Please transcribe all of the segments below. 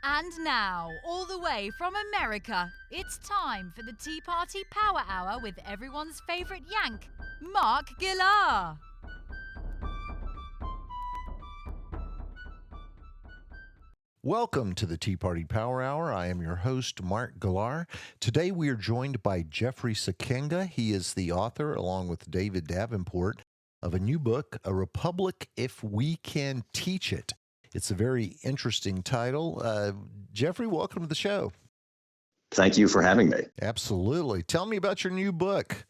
And now, all the way from America, it's time for the Tea Party Power Hour with everyone's favourite Yank, Mark Gillar. Welcome to the Tea Party Power Hour. I am your host, Mark Gillar. Today we are joined by Jeffrey Sikkenga. He is the author, along with David Davenport, of a new book, A Republic If We Can Teach It. It's a very interesting title. Jeffrey, welcome to the show. Thank you for having me. Absolutely. Tell me about your new book.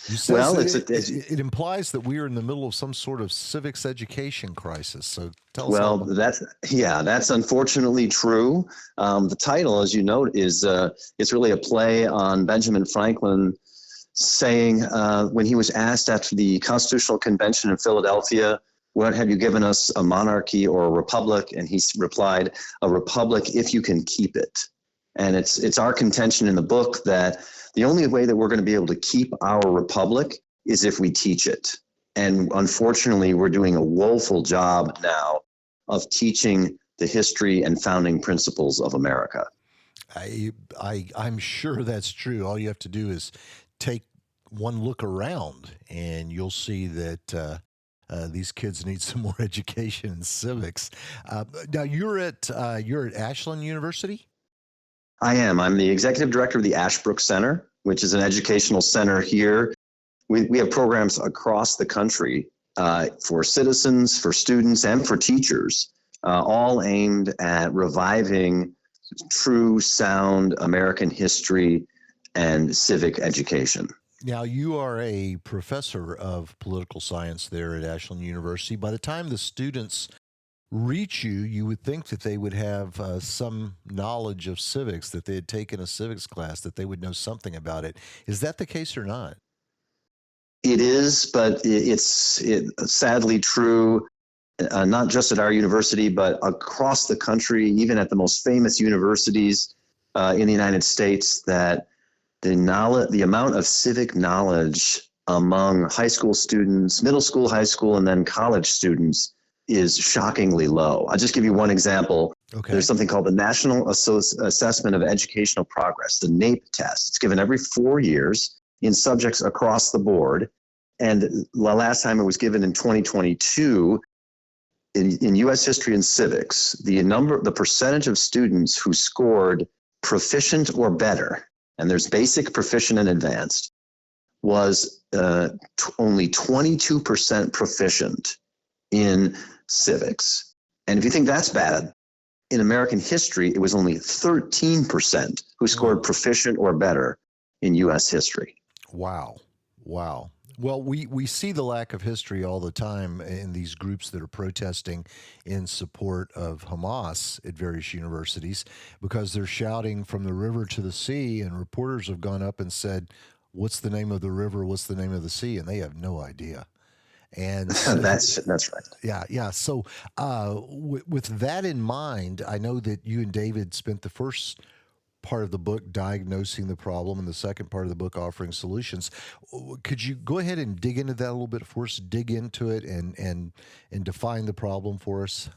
You Well, it implies that we are in the middle of some sort of civics education crisis. So tell us. Well, that's unfortunately true. The title, as you note, is it's really a play on Benjamin Franklin saying when he was asked after the Constitutional Convention in Philadelphia, "What have you given us, a monarchy or a republic?" And he replied, "A republic if you can keep it." And it's our contention in the book that the only way that we're going to be able to keep our republic is if we teach it. And unfortunately, we're doing a woeful job now of teaching the history and founding principles of America. I'm sure that's true. All you have to do is take one look around and you'll see that these kids need some more education in civics. Now you're at Ashland University? I am. I'm the executive director of the Ashbrook Center, which is an educational center here. We have programs across the country for citizens, for students, and for teachers, all aimed at reviving true, sound American history and civic education. Now, you are a professor of political science there at Ashland University. By the time the students reach you, you would think that they would have some knowledge of civics, that they had taken a civics class, that they would know something about it. Is that the case or not? It is, but it's sadly true, not just at our university, but across the country, even at the most famous universities in the United States, that the amount of civic knowledge among high school students, middle school, high school, and then college students is shockingly low. I'll just give you one example. Okay. There's something called the National Assessment of Educational Progress, the NAEP test. It's given every 4 years in subjects across the board. And the last time it was given in 2022, in U.S. history and civics, the percentage of students who scored proficient or better, and there's basic, proficient, and advanced, was only 22% proficient in civics. And if you think that's bad, in American history, it was only 13% who scored proficient or better in U.S. history. Wow. Well, we see the lack of history all the time in these groups that are protesting in support of Hamas at various universities because they're shouting from the river to the sea, and reporters have gone up and said, "What's the name of the river? What's the name of the sea?" And they have no idea. And that's right. Yeah. So with that in mind, I know that you and David spent the first part of the book diagnosing the problem and the second part of the book offering solutions. Could you go ahead and dig into that a little bit for us, dig into it and define the problem for us?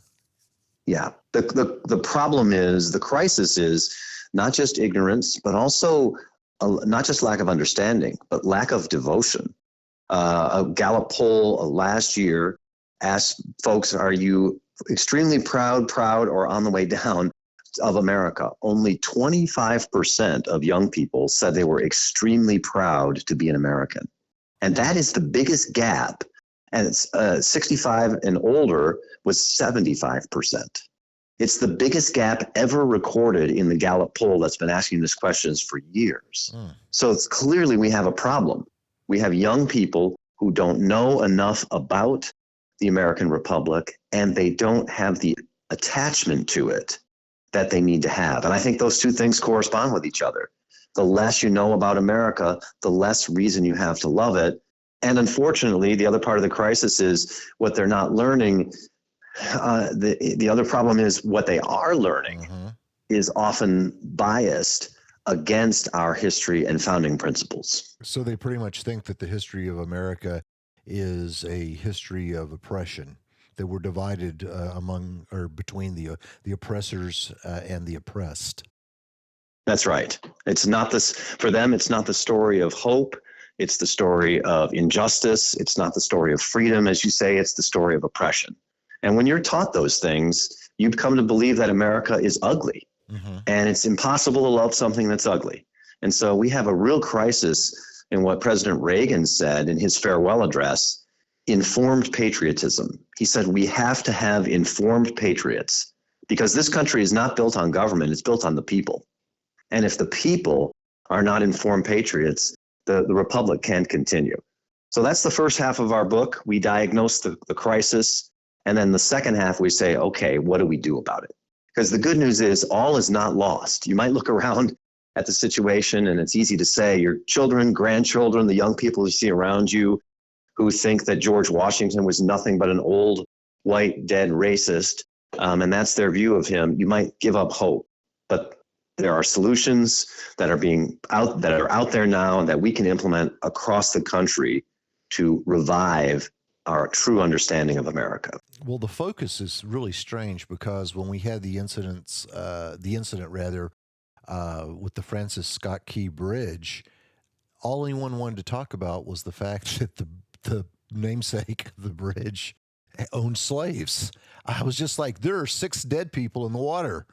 Yeah. The problem is, the crisis is not just ignorance, but also not just lack of understanding, but lack of devotion. A Gallup poll last year asked folks, are you extremely proud, or on the way down of America? Only 25% of young people said they were extremely proud to be an American. And that is the biggest gap. And it's 65 and older was 75%. It's the biggest gap ever recorded in the Gallup poll that's been asking this questions for years. So it's clearly we have a problem. We have young people who don't know enough about the American Republic, and they don't have the attachment to it that they need to have. And I think those two things correspond with each other. The less you know about America, the less reason you have to love it. And unfortunately, the other part of the crisis is what they're not learning. The other problem is what they are learning is often biased against our history and founding principles. So they pretty much think that the history of America is a history of oppression, that we're divided among or between the oppressors and the oppressed. That's right. It's not this for them. It's not the story of hope. It's the story of injustice. It's not the story of freedom, as you say. It's the story of oppression. And when you're taught those things, you come to believe that America is ugly, and it's impossible to love something that's ugly. And so we have a real crisis in what President Reagan said in his farewell address: informed patriotism. He said we have to have informed patriots because this country is not built on government. It's built on the people. And if the people are not informed patriots, the republic can't continue. So that's the first half of our book. We diagnose the crisis. And then the second half, we say, okay, what do we do about it? Because the good news is all is not lost. You might look around at the situation, and it's easy to say your children, grandchildren, the young people you see around you who think that George Washington was nothing but an old, white, dead racist, and that's their view of him, you might give up hope. But there are solutions that are out there now that we can implement across the country to revive our true understanding of America. Well, the focus is really strange because when we had the incident with the Francis Scott Key Bridge, all anyone wanted to talk about was the fact that the namesake of the bridge owned slaves. I was just like, there are 6 dead people in the water,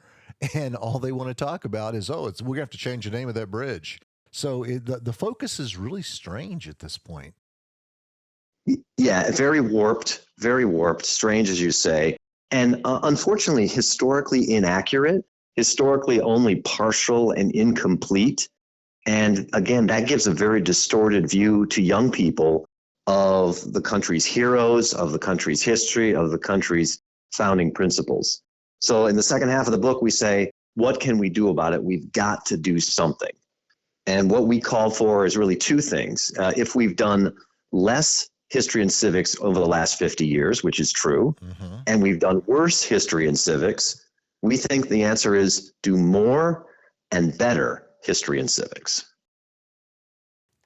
and all they want to talk about is, we're gonna have to change the name of that bridge. So the focus is really strange at this point. Yeah, very warped, strange, as you say, and unfortunately, historically inaccurate, historically only partial and incomplete. And again, that gives a very distorted view to young people of the country's heroes, of the country's history, of the country's founding principles. So in the second half of the book, we say, what can we do about it? We've got to do something. And what we call for is really 2 things. If we've done less history and civics over the last 50 years, which is true, and we've done worse history and civics, we think the answer is do more and better history and civics.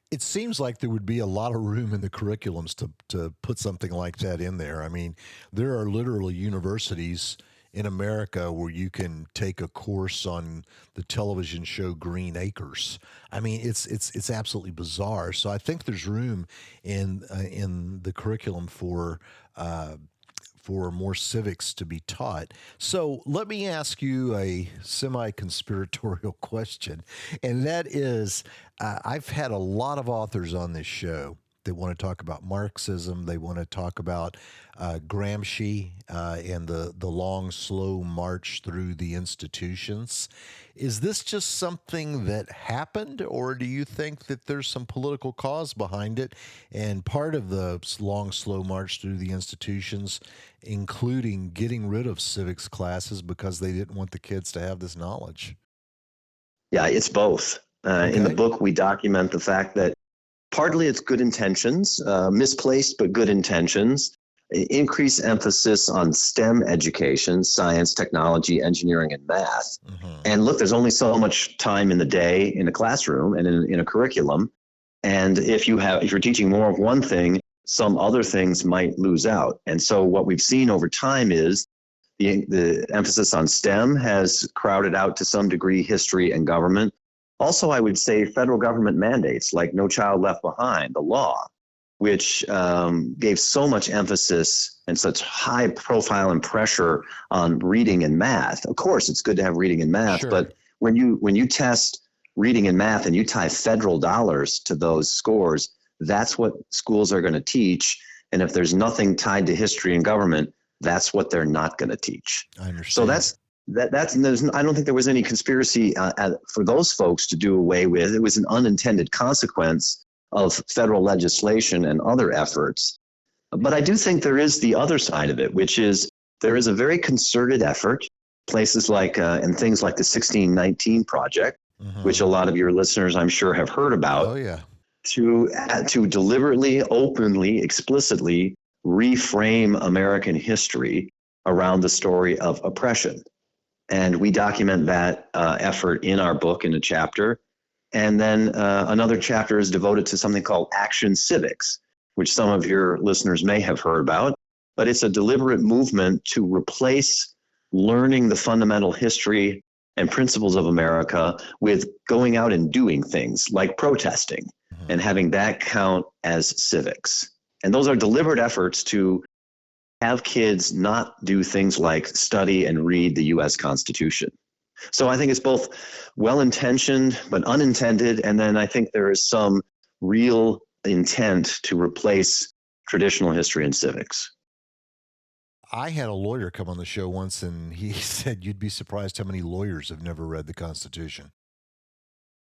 It seems like there would be a lot of room in the curriculums to put something like that in there. I mean, there are literally universities in America where you can take a course on the television show Green Acres. I mean, it's absolutely bizarre. So I think there's room in the curriculum for more civics to be taught. So let me ask you a semi-conspiratorial question, and that is, I've had a lot of authors on this show that want to talk about Marxism. They want to talk about Gramsci and the long, slow march through the institutions. Is this just something that happened, or do you think that there's some political cause behind it? And part of the long, slow march through the institutions, including getting rid of civics classes because they didn't want the kids to have this knowledge? Yeah, it's both. In the book, we document the fact that partly it's good intentions, misplaced but good intentions, increased emphasis on STEM education, science, technology, engineering, and math. And look, there's only so much time in the day in a classroom and in a curriculum. And if you're teaching more of one thing, some other things might lose out. And so what we've seen over time is the emphasis on STEM has crowded out to some degree history and government. Also, I would say federal government mandates like No Child Left Behind, the law, which gave so much emphasis and such high profile and pressure on reading and math. Of course, it's good to have reading and math, Sure. But when you test reading and math and you tie federal dollars to those scores, that's what schools are going to teach. And if there's nothing tied to history and government, that's what they're not going to teach. I understand. So I don't think there was any conspiracy for those folks to do away with. It was an unintended consequence of federal legislation and other efforts. But I do think there is the other side of it, which is there is a very concerted effort, places like and things like the 1619 Project, which a lot of your listeners, I'm sure, have heard about. Oh, yeah. To deliberately, openly, explicitly reframe American history around the story of oppression. And we document that effort in our book in a chapter. And then another chapter is devoted to something called Action Civics, which some of your listeners may have heard about. but it's a deliberate movement to replace learning the fundamental history and principles of America with going out and doing things like protesting and having that count as civics. And those are deliberate efforts to have kids not do things like study and read the U.S. Constitution. So I think it's both well-intentioned but unintended, and then I think there is some real intent to replace traditional history and civics. I had a lawyer come on the show once, and he said you'd be surprised how many lawyers have never read the Constitution.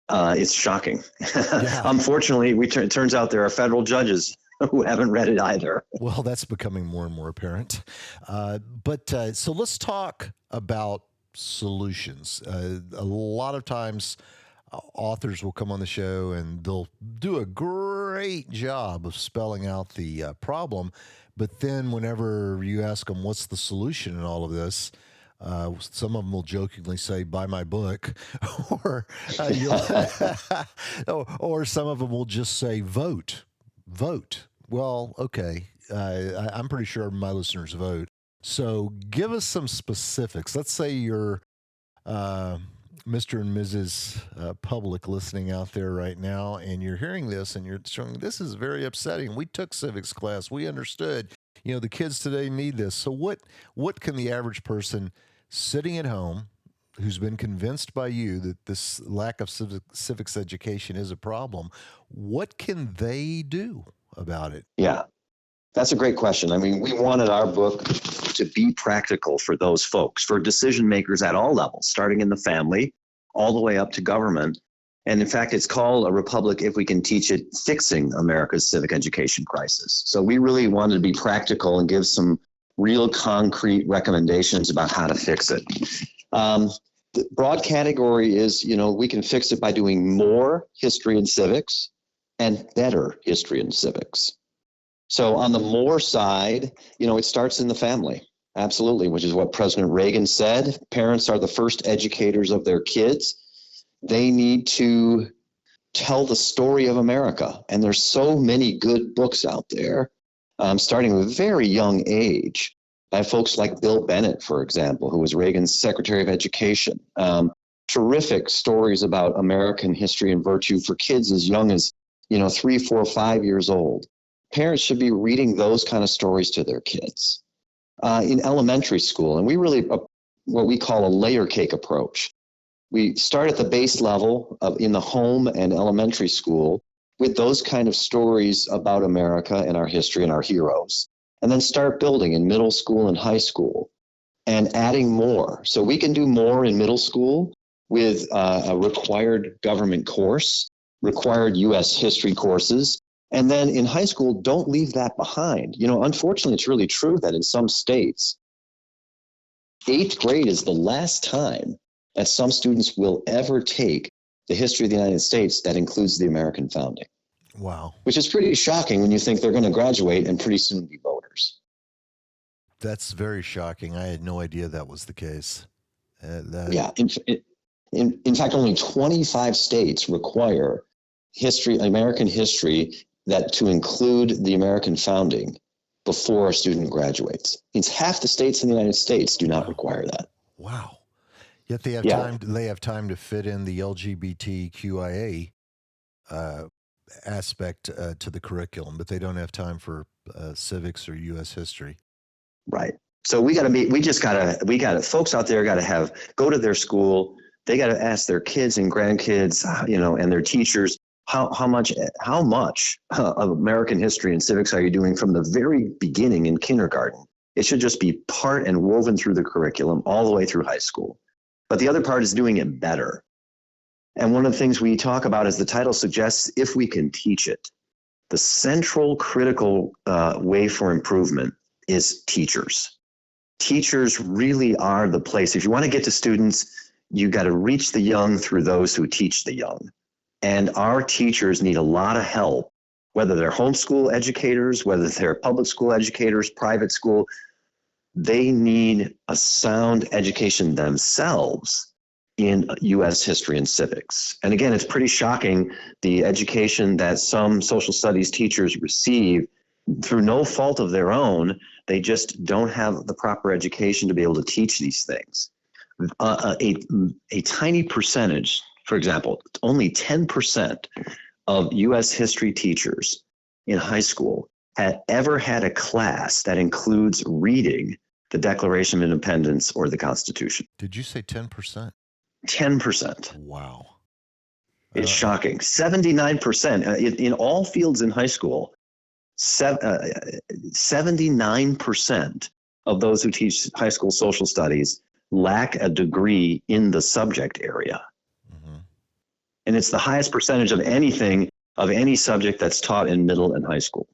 It's shocking. Yeah. Unfortunately, it turns out there are federal judges who haven't read it either. Well, that's becoming more and more apparent. So let's talk about solutions. A lot of times authors will come on the show and they'll do a great job of spelling out the problem. But then whenever you ask them what's the solution in all of this, some of them will jokingly say, buy my book, or or some of them will just say, vote. Well, okay. I'm pretty sure my listeners vote. So give us some specifics. Let's say you're Mr. and Mrs. Public listening out there right now, and you're hearing this and you're showing, this is very upsetting. We took civics class. We understood, the kids today need this. So what can the average person sitting at home who's been convinced by you that this lack of civics education is a problem, what can they do about it? Yeah, that's a great question. I mean, we wanted our book to be practical for those folks, for decision makers at all levels, starting in the family all the way up to government. And in fact, it's called A Republic If We Can Teach It, Fixing America's Civic Education Crisis. So we really wanted to be practical and give some real concrete recommendations about how to fix it. The broad category is, we can fix it by doing more history and civics and better history and civics. So on the more side, it starts in the family. Absolutely, which is what President Reagan said. Parents are the first educators of their kids. They need to tell the story of America. And there's so many good books out there, starting with a very young age, by folks like Bill Bennett, for example, who was Reagan's Secretary of Education. Terrific stories about American history and virtue for kids as young as 3, 4, 5 years old. Parents should be reading those kind of stories to their kids. In elementary school, and we really, what we call a layer cake approach. We start at the base level in the home and elementary school with those kind of stories about America and our history and our heroes, and then start building in middle school and high school and adding more. So we can do more in middle school with a required government course, required U.S. history courses. And then in high school, don't leave that behind. Unfortunately, it's really true that in some states, 8th grade is the last time that some students will ever take the history of the United States that includes the American founding. Wow. Which is pretty shocking when you think they're going to graduate and pretty soon be voters. That's very shocking. I had no idea that was the case. Yeah. In fact, only 25 states require American history, that to include the American founding before a student graduates. It means half the states in the United States do not require that. Wow. Yet they have time. They have time to fit in the LGBTQIA aspect to the curriculum, but they don't have time for civics or U.S. history. Right. So we got to folks out there got to go to their school. They got to ask their kids and grandkids, and their teachers, how much of American history and civics are you doing from the very beginning in kindergarten? It should just be part and woven through the curriculum all the way through high school. But the other part is doing it better. And one of the things we talk about, as the title suggests, if we can teach it. The central critical way for improvement is teachers. Teachers really are the place. If you want to get to students, you got to reach the young through those who teach the young. And our teachers need a lot of help, whether they're homeschool educators, whether they're public school educators, private school. They need a sound education themselves in U.S. history and civics. And again, it's pretty shocking, the education that some social studies teachers receive through no fault of their own, they just don't have the proper education to be able to teach these things. A tiny percentage, for example, only 10% of U.S. history teachers in high school had ever had a class that includes reading the Declaration of Independence or the Constitution. Did you say 10%? 10%. Wow. It's shocking. 79% in all fields in high school. 79% of those who teach high school social studies lack a degree in the subject area. Mm-hmm. And it's the highest percentage of anything, of any subject that's taught in middle and high school.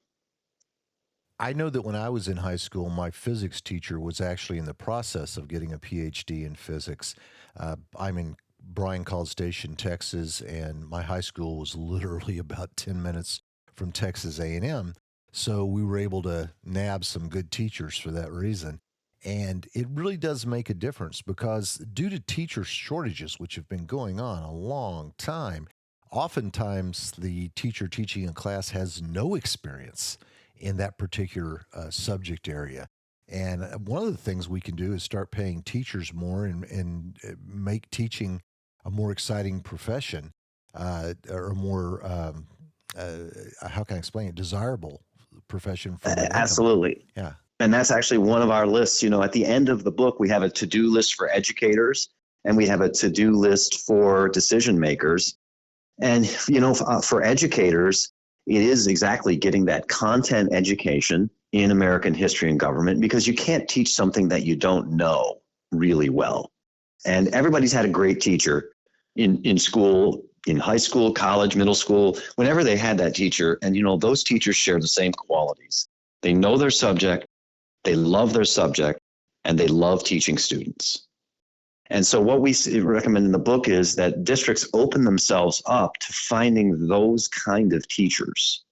I know that when I was in high school, my physics teacher was actually in the process of getting a PhD in physics. I'm in Bryan College Station, Texas, and my high school was literally about 10 minutes from Texas A&M. So we were able to nab some good teachers for that reason. And it really does make a difference because due to teacher shortages, which have been going on a long time, oftentimes the teacher teaching a class has no experience in that particular subject area. And one of the things we can do is start paying teachers more and make teaching a more exciting profession or more, how can I explain it, desirable profession for the Absolutely. Yeah. And that's actually one of our lists. At the end of the book, we have a to-do list for educators and we have a to-do list for decision makers. And, for educators, it is exactly getting that content education in American history and government, because you can't teach something that you don't know really well. And everybody's had a great teacher in school, in high school, college, middle school, whenever they had that teacher. And, those teachers share the same qualities. They know their subject, they love their subject, and they love teaching students. And so what we recommend in the book is that districts open themselves up to finding those kind of teachers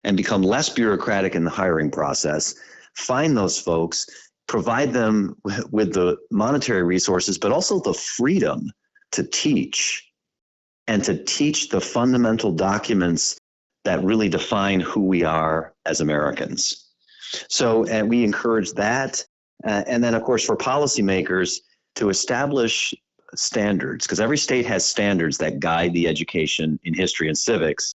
and become less bureaucratic in the hiring process, find those folks, provide them with the monetary resources, but also the freedom to teach and to teach the fundamental documents that really define who we are as Americans. So and we encourage that. And then, of course, for policymakers to establish standards, because every state has standards that guide the education in history and civics.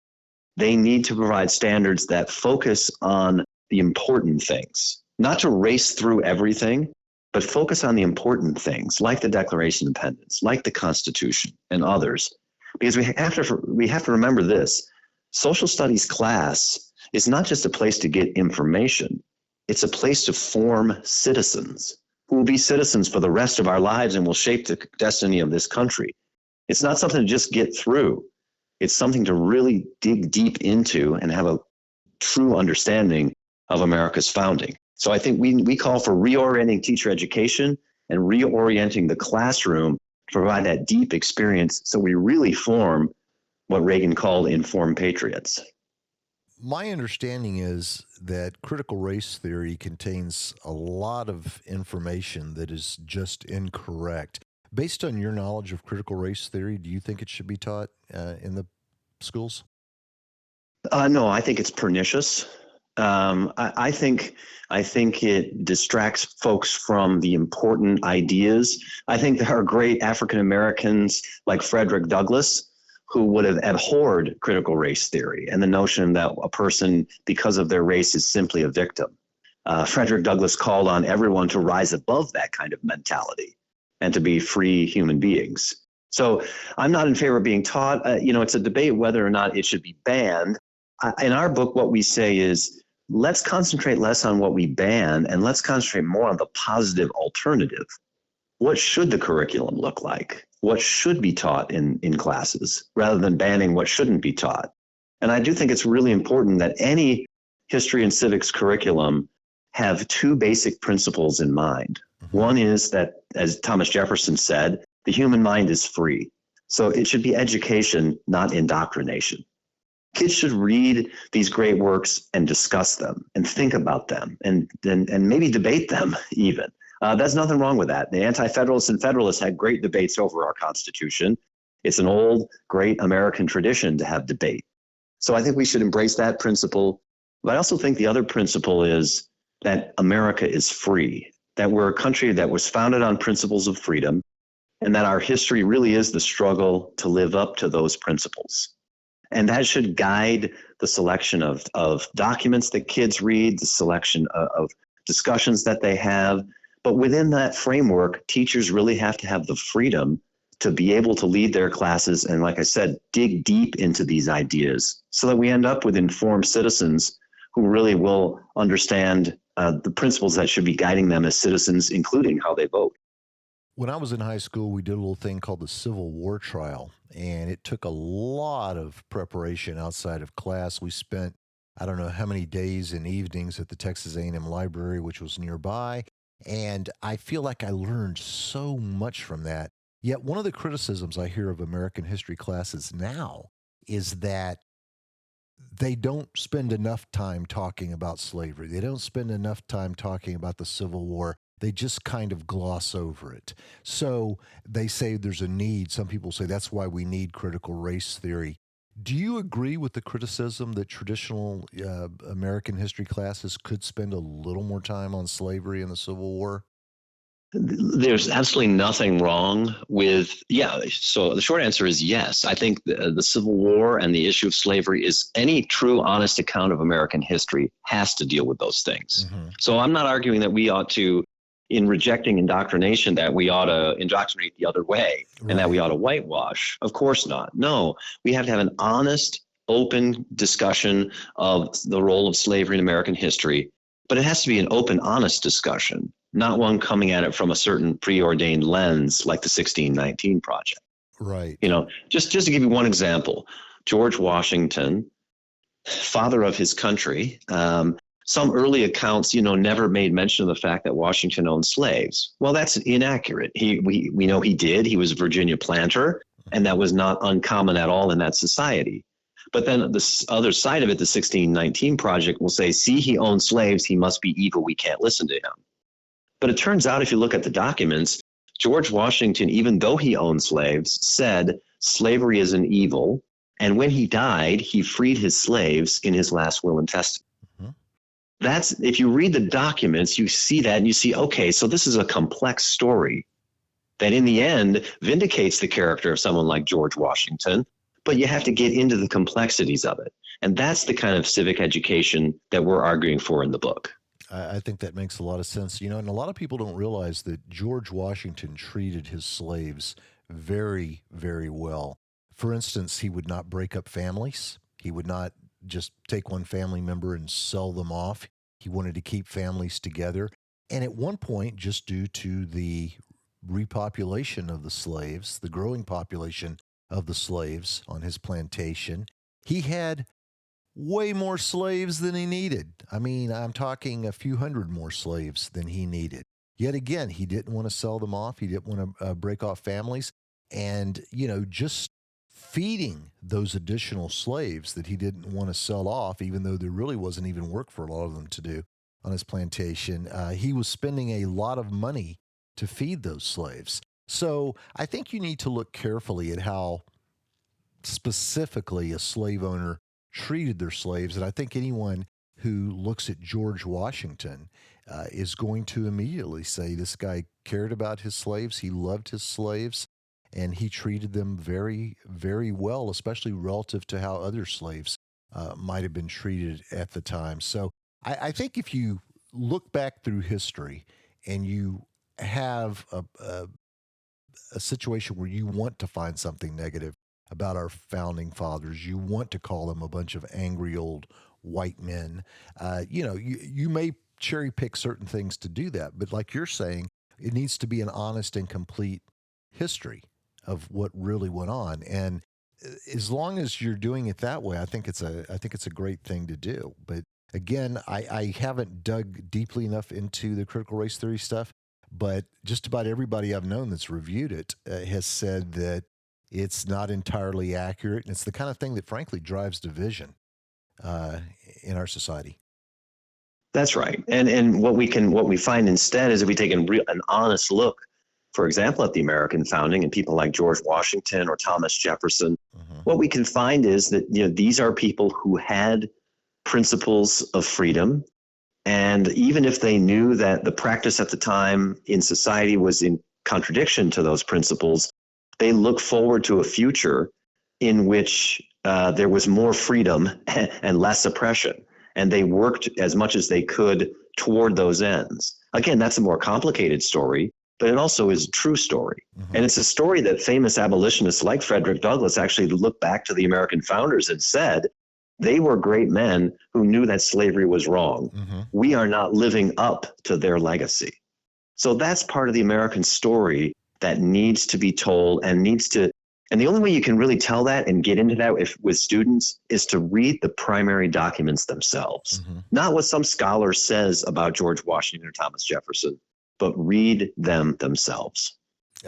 They need to provide standards that focus on the important things, not to race through everything, but focus on the important things like the Declaration of Independence, like the Constitution and others. Because we have to remember this, social studies class is not just a place to get information. It's a place to form citizens who will be citizens for the rest of our lives and will shape the destiny of this country. It's not something to just get through. It's something to really dig deep into and have a true understanding of America's founding. So I think we call for reorienting teacher education and reorienting the classroom to provide that deep experience so we really form what Reagan called informed patriots. My understanding is that critical race theory contains a lot of information that is just incorrect. Based on your knowledge of critical race theory, do you think it should be taught in the schools? No, I think it's pernicious. I think it distracts folks from the important ideas. I think there are great African Americans like Frederick Douglass who would have abhorred critical race theory and the notion that a person, because of their race, is simply a victim. Frederick Douglass called on everyone to rise above that kind of mentality and to be free human beings. So I'm not in favor of being taught. It's a debate whether or not it should be banned. In our book, what we say is, let's concentrate less on what we ban and let's concentrate more on the positive alternative. What should the curriculum look like? What should be taught in classes rather than banning what shouldn't be taught? And I do think it's really important that any history and civics curriculum have two basic principles in mind. Mm-hmm. One is that, as Thomas Jefferson said, the human mind is free. So it should be education, not indoctrination. Kids should read these great works and discuss them and think about them and maybe debate them even. There's nothing wrong with that. The Anti-Federalists and Federalists had great debates over our Constitution. It's an old, great American tradition to have debate. So I think we should embrace that principle. But I also think the other principle is that America is free, that we're a country that was founded on principles of freedom, and that our history really is the struggle to live up to those principles. And that should guide the selection of documents that kids read, the selection of discussions that they have. But within that framework, teachers really have to have the freedom to be able to lead their classes and, like I said, dig deep into these ideas so that we end up with informed citizens who really will understand the principles that should be guiding them as citizens, including how they vote. When I was in high school, we did a little thing called the Civil War trial, and it took a lot of preparation outside of class. We spent, I don't know how many days and evenings at the Texas A&M Library, which was nearby, and I feel like I learned so much from that. Yet one of the criticisms I hear of American history classes now is that they don't spend enough time talking about slavery. They don't spend enough time talking about the Civil War. They just kind of gloss over it. So they say there's a need. Some people say that's why we need critical race theory. Do you agree with the criticism that traditional American history classes could spend a little more time on slavery and the Civil War? There's absolutely nothing wrong with, so the short answer is yes. I think the Civil War and the issue of slavery is any true, honest account of American history has to deal with those things. Mm-hmm. So I'm not arguing that we ought to, in rejecting indoctrination, that we ought to indoctrinate the other way and that we ought to whitewash. Of course not. No, we have to have an honest, open discussion of the role of slavery in American history, but it has to be an open, honest discussion, not one coming at it from a certain preordained lens like the 1619 Project. Right. Just to give you one example, George Washington, father of his country, some early accounts, never made mention of the fact that Washington owned slaves. Well, that's inaccurate. We know he did. He was a Virginia planter, and that was not uncommon at all in that society. But then the other side of it, the 1619 Project will say, see, he owned slaves. He must be evil. We can't listen to him. But it turns out, if you look at the documents, George Washington, even though he owned slaves, said slavery is an evil. And when he died, he freed his slaves in his last will and testament. Mm-hmm. If you read the documents, you see that and you see, okay, so this is a complex story that in the end vindicates the character of someone like George Washington, but you have to get into the complexities of it. And that's the kind of civic education that we're arguing for in the book. I think that makes a lot of sense. And a lot of people don't realize that George Washington treated his slaves very, very well. For instance, he would not break up families. He would not just take one family member and sell them off. He wanted to keep families together. And at one point, just due to the repopulation of the slaves, the growing population of the slaves on his plantation, he had way more slaves than he needed. I mean, I'm talking a few hundred more slaves than he needed. Yet again, he didn't want to sell them off. He didn't want to break off families. And, just feeding those additional slaves that he didn't want to sell off, even though there really wasn't even work for a lot of them to do on his plantation, he was spending a lot of money to feed those slaves. So I think you need to look carefully at how specifically a slave owner treated their slaves. And I think anyone who looks at George Washington is going to immediately say this guy cared about his slaves. He loved his slaves, and he treated them very, very well, especially relative to how other slaves might have been treated at the time. So I think if you look back through history and you have a situation where you want to find something negative about our founding fathers, you want to call them a bunch of angry old white men, you may cherry pick certain things to do that. But like you're saying, it needs to be an honest and complete history of what really went on. And as long as you're doing it that way, I think it's a great thing to do. But again, I haven't dug deeply enough into the critical race theory stuff, but just about everybody I've known that's reviewed it has said that it's not entirely accurate. And it's the kind of thing that frankly drives division in our society. That's right. And what we find instead is if we take an honest look, for example, at the American founding and people like George Washington or Thomas Jefferson, what we can find is that these are people who had principles of freedom. And even if they knew that the practice at the time in society was in contradiction to those principles, they looked forward to a future in which there was more freedom and less oppression. And they worked as much as they could toward those ends. Again, that's a more complicated story, but it also is a true story. Mm-hmm. And it's a story that famous abolitionists like Frederick Douglass actually looked back to the American founders and said, they were great men who knew that slavery was wrong. Mm-hmm. We are not living up to their legacy. So that's part of the American story that needs to be told and the only way you can really tell that and get into that with students is to read the primary documents themselves. Mm-hmm. Not what some scholar says about George Washington or Thomas Jefferson, but read them themselves.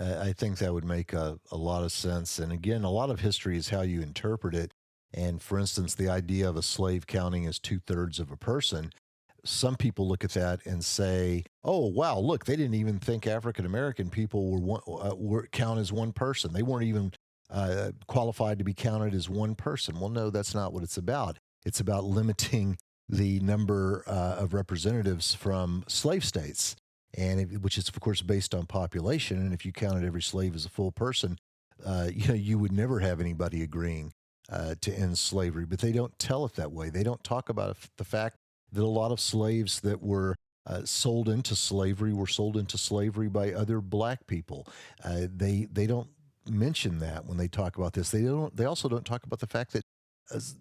I think that would make a lot of sense. And again, a lot of history is how you interpret it. And for instance, the idea of a slave counting as 2/3 of a person, some people look at that and say, oh, wow, look, they didn't even think African-American people were count as one person. They weren't even qualified to be counted as one person. Well, no, that's not what it's about. It's about limiting the number of representatives from slave states, and which is, of course, based on population. And if you counted every slave as a full person, you would never have anybody agreeing to end slavery. But they don't tell it that way. They don't talk about the fact that a lot of slaves that were sold into slavery were sold into slavery by other black people. They don't mention that when they talk about this. They also don't talk about the fact that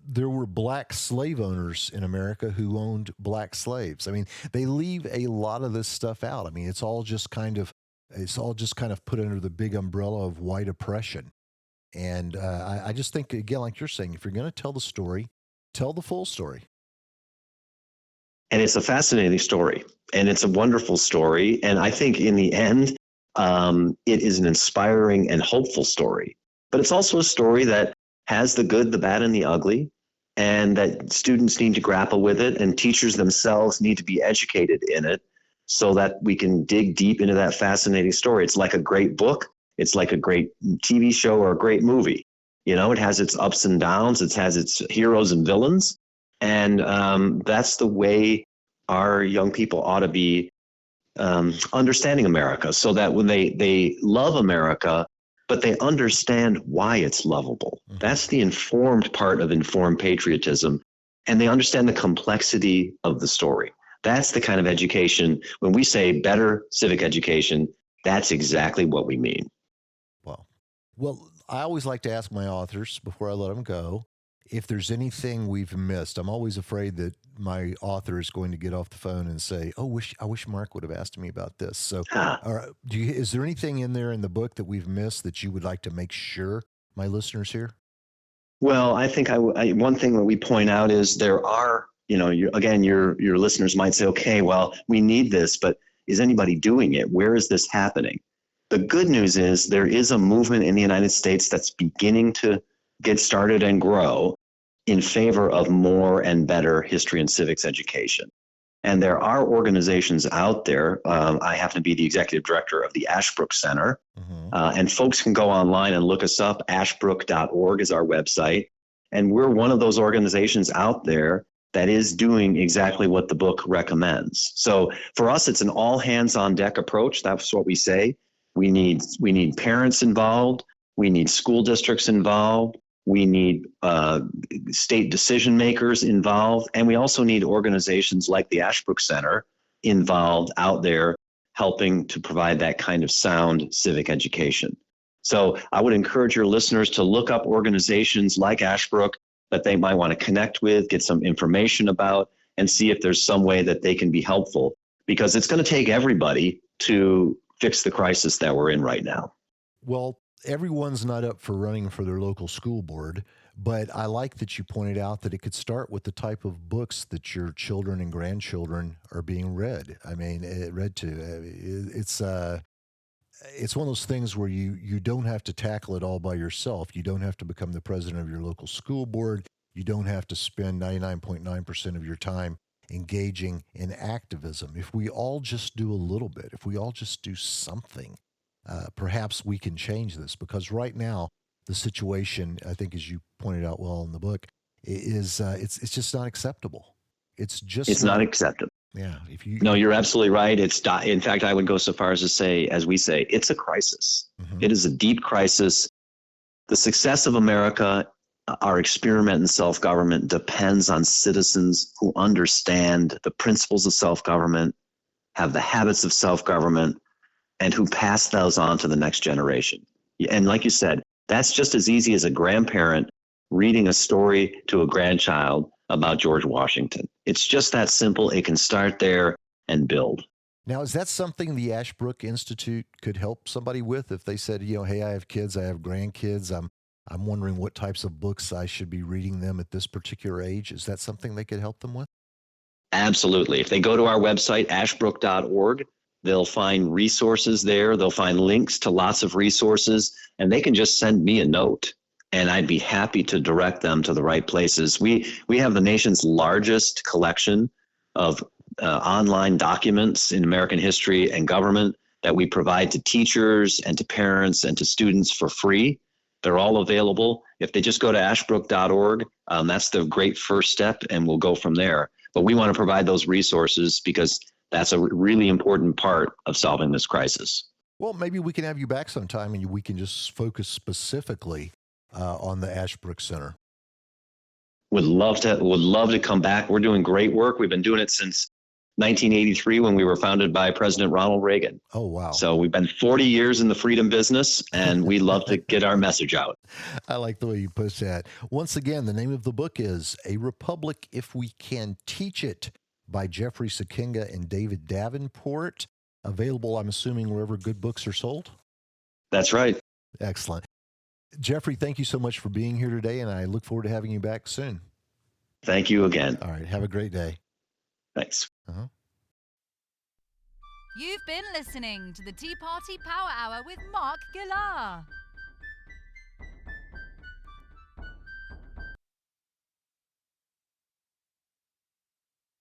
there were black slave owners in America who owned black slaves. I mean, they leave a lot of this stuff out. I mean, it's all just kind of put under the big umbrella of white oppression. And I just think, again, like you're saying, if you're going to tell the story, tell the full story. And it's a fascinating story, and it's a wonderful story. And I think in the end, it is an inspiring and hopeful story. But it's also a story that has the good, the bad, and the ugly, and that students need to grapple with it, and teachers themselves need to be educated in it so that we can dig deep into that fascinating story. It's like a great book. It's like a great TV show or a great movie. You know, it has its ups and downs. It has its heroes and villains. And that's the way our young people ought to be understanding America, so that when they love America, but they understand why it's lovable. Mm-hmm. That's the informed part of informed patriotism. And they understand the complexity of the story. That's the kind of education. When we say better civic education, that's exactly what we mean. Wow. Well, I always like to ask my authors before I let them go, if there's anything we've missed. I'm always afraid that my author is going to get off the phone and say, "Oh, I wish Mark would have asked me about this." So, is there anything in there in the book that we've missed that you would like to make sure my listeners hear? Well, I think one thing that we point out is there are, your listeners might say, "Okay, well, we need this, but is anybody doing it? Where is this happening?" The good news is there is a movement in the United States that's beginning to get started and grow in favor of more and better history and civics education. And there are organizations out there. I happen to be the executive director of the Ashbrook Center. Mm-hmm. And folks can go online and look us up. Ashbrook.org is our website. And we're one of those organizations out there that is doing exactly what the book recommends. So for us, it's an all hands on deck approach. That's what we say. We need parents involved. We need school districts involved. We need state decision makers involved, and we also need organizations like the Ashbrook Center involved out there helping to provide that kind of sound civic education. So I would encourage your listeners to look up organizations like Ashbrook that they might want to connect with, get some information about, and see if there's some way that they can be helpful, because it's going to take everybody to fix the crisis that we're in right now. Well, everyone's not up for running for their local school board, but I like that you pointed out that it could start with the type of books that your children and grandchildren are being read. I mean, read to. It's one of those things where you don't have to tackle it all by yourself. You don't have to become the president of your local school board. You don't have to spend 99.9% of your time engaging in activism. If we all just do a little bit, if we all just do something, perhaps we can change this, because right now the situation, I think, as you pointed out well in the book, it's just not acceptable. It's not acceptable. Yeah. If you No, you're absolutely right. In fact, I would go so far as to say, as we say, it's a crisis. Mhm. It is a deep crisis. The success of America, our experiment in self-government, depends on citizens who understand the principles of self-government, have the habits of self-government, and who pass those on to the next generation. And like you said, that's just as easy as a grandparent reading a story to a grandchild about George Washington. It's just that simple. It can start there and build. Now, is that something the Ashbrook Institute could help somebody with if they said, hey, I have kids, I have grandkids, I'm wondering what types of books I should be reading them at this particular age? Is that something they could help them with? Absolutely. If they go to our website, ashbrook.org, they'll find resources there. They'll find links to lots of resources, and they can just send me a note, and I'd be happy to direct them to the right places. We have the nation's largest collection of online documents in American history and government that we provide to teachers and to parents and to students for free. They're all available. If they just go to ashbrook.org, that's the great first step, and we'll go from there. But we want to provide those resources because that's a really important part of solving this crisis. Well, maybe we can have you back sometime and we can just focus specifically on the Ashbrook Center. Would love to come back. We're doing great work. We've been doing it since 1983 when we were founded by President Ronald Reagan. Oh, wow. So we've been 40 years in the freedom business, and we love to get our message out. I like the way you put that. Once again, the name of the book is A Republic If We Can Teach It by Jeffrey Sikkenga and David Davenport. Available, I'm assuming, wherever good books are sold? That's right. Excellent. Jeffrey, thank you so much for being here today, and I look forward to having you back soon. Thank you again. All right. Have a great day. Thanks. You've been listening to the Tea Party Power Hour with Mark Gillar.